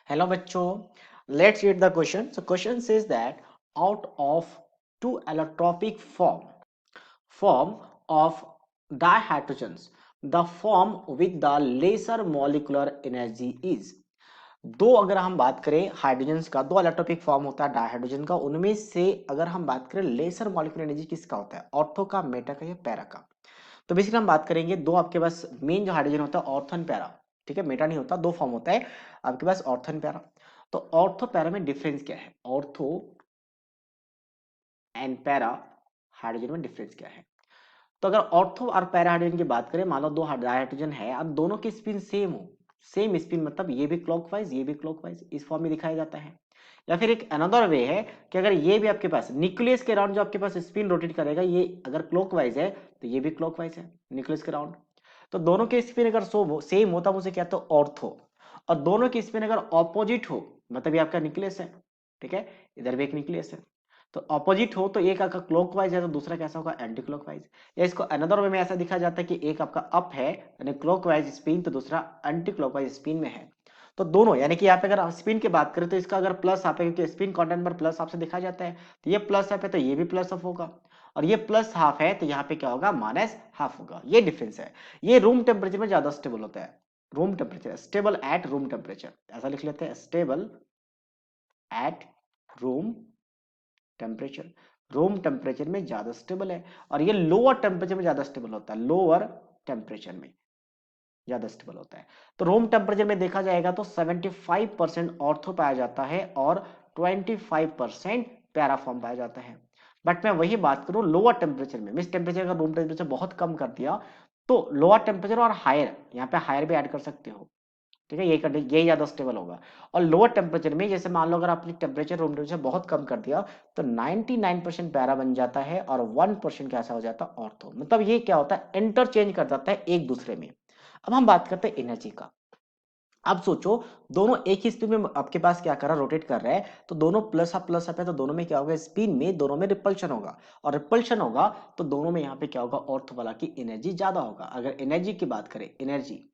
Hello bachcho, let's read the question. So question says that out of two allotropic form of dihydrogens, the form with the lesser molecular energy is। दो अगर हम बात करें hydrogen का, दो allotropic form होता है dihydrogen का, उनमें से अगर हम बात करें लेसर मॉलिक्यूलर एनर्जी किसका होता है, ऑर्थो का, मेटा का या पैरा का। तो बेसिकली हम बात करेंगे दो आपके पास मेन जो हाइड्रोजन होता है ऑर्थो एंड पैरा, ठीक है, मेटा नहीं होता, दो फॉर्म होता है आपके पास ऑर्थो एंड पैरा। तो ऑर्थो पैरा में डिफरेंस क्या है, ऑर्थो एंड पैरा हाइड्रोजन में डिफरेंस क्या है। तो अगर ऑर्थो और पैरा हाइड्रोजन की बात करें, मान लो दो हाइड्रोजन है, अब दोनों की स्पिन सेम हो, सेम स्पिन मतलब ये भी क्लॉकवाइज ये भी क्लॉकवाइज, इस फॉर्म में दिखाया जाता है। या फिर एक अनदर वे है कि अगर ये भी आपके पास न्यूक्लियस के राउंड जो आपके पास स्पिन रोटेट करेगा, ये अगर क्लॉकवाइज है तो ये भी क्लॉकवाइज है न्यूक्लियस के राउंड। तो दोनों के स्पिन अगर सेम हो तब उसे कहते हैं ऑर्थो, और दोनों की स्पिन अगर ऑपोजिट हो मतलब ये आपका न्यूक्लियस है, ठीक है, इधर भी एक न्यूक्लियस है, तो ऑपोजिट हो तो एक आपका क्लॉकवाइज है तो दूसरा कैसा होगा, एंटी क्लॉकवाइज। या इसको अनदर वे में ऐसा दिखा जाता है कि एक आपका अप है यानी क्लॉकवाइज स्पिन, तो दूसरा एंटी क्लॉकवाइज स्पिन में है। तो दोनों यानी कि यहाँ पे अगर स्पिन की बात करें तो इसका अगर प्लस आप क्योंकि स्पिन कंटेंट पर प्लस आपसे दिखा जाता है, तो ये प्लस हाफ है तो ये भी प्लस हाफ होगा, और ये प्लस हाफ है तो यहाँ पे क्या होगा, माइनस हाफ होगा। ये डिफरेंस है। ये रूम टेम्परेचर में ज्यादा स्टेबल होता है, room temperature, stable at room temperature, ऐसा लिख लेते हैं, stable at room temperature, room temperature में ज्यादा स्टेबल है। और ये लोअर टेम्परेचर में ज्यादा स्टेबल होता है, लोअर टेम्परेचर में ज्यादा स्टेबल होता है। तो रूम टेम्परेचर में देखा जाएगा तो 75% ऑर्थो पाया जाता है और 25% पैराफॉर्म पाया जाता है। बट मैं वही बात करूं लोअर टेम्परेचर में, मिस टेम्परेचर का रूम टेम्परेचर बहुत कम कर दिया, तो लोअर टेम्परेचर और हायर, यहाँ पे हायर भी ऐड कर सकते हो, ठीक है, यही ज्यादा स्टेबल होगा। और लोअर टेम्परेचर में जैसे मान लो अगर आपने टेम्परेचर रूम टेम्परेचर बहुत कम कर दिया तो 99% पैरा बन जाता है और 1% कैसा हो जाता है, ऑर्थो। मतलब ये क्या होता है, इंटरचेंज कर जाता है एक दूसरे में। अब हम बात करते हैं एनर्जी का। अब सोचो दोनों एक ही स्पिन में आपके पास क्या कर रहा है, रोटेट कर रहा है, तो दोनों प्लस अप है तो दोनों में क्या होगा, स्पिन में दोनों में रिपल्शन होगा, और रिपल्शन होगा तो दोनों में यहाँ पे क्या होगा, ऑर्थो वाला की एनर्जी ज्यादा होगा। अगर एनर्जी की बात करें, एनर्जी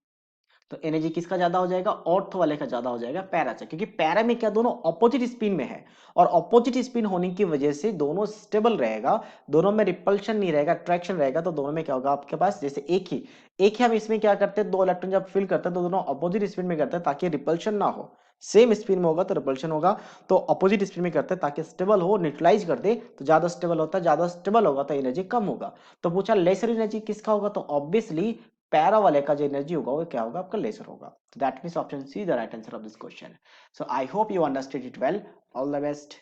तो एनर्जी किसका ज्यादा हो जाएगा, ऑर्थो वाले का ज्यादा हो जाएगा पैरा से, क्योंकि पैरा में क्या दोनों ऑपोजिट स्पिन में है, और ऑपोजिट स्पिन होने की वजह से दोनों स्टेबल रहेगा, दोनों में रिपल्शन नहीं रहेगा, अट्रैक्शन रहेगा। तो दोनों में क्या होगा आपके पास, जैसे एक ही हम इसमें क्या करते हैं, दो इलेक्ट्रॉन जब फिल करते हैं तो दोनों ऑपोजिट स्पिन में करते हैं ताकि रिपल्शन ना हो। सेम स्पिन में होगा तो रिपल्शन होगा, तो ऑपोजिट स्पिन में करते हैं ताकि स्टेबल हो, न्यूट्रलाइज कर दे, तो ज्यादा स्टेबल होता है, ज्यादा स्टेबल होगा तो एनर्जी कम होगा। तो पूछा लेसर एनर्जी किसका होगा, तो ऑब्वियसली पैरा वाले का जो एनर्जी होगा वो क्या होगा, आपका लेसर होगा। तो that means option see the right answer of this question. So I hope you understood it well. All the best.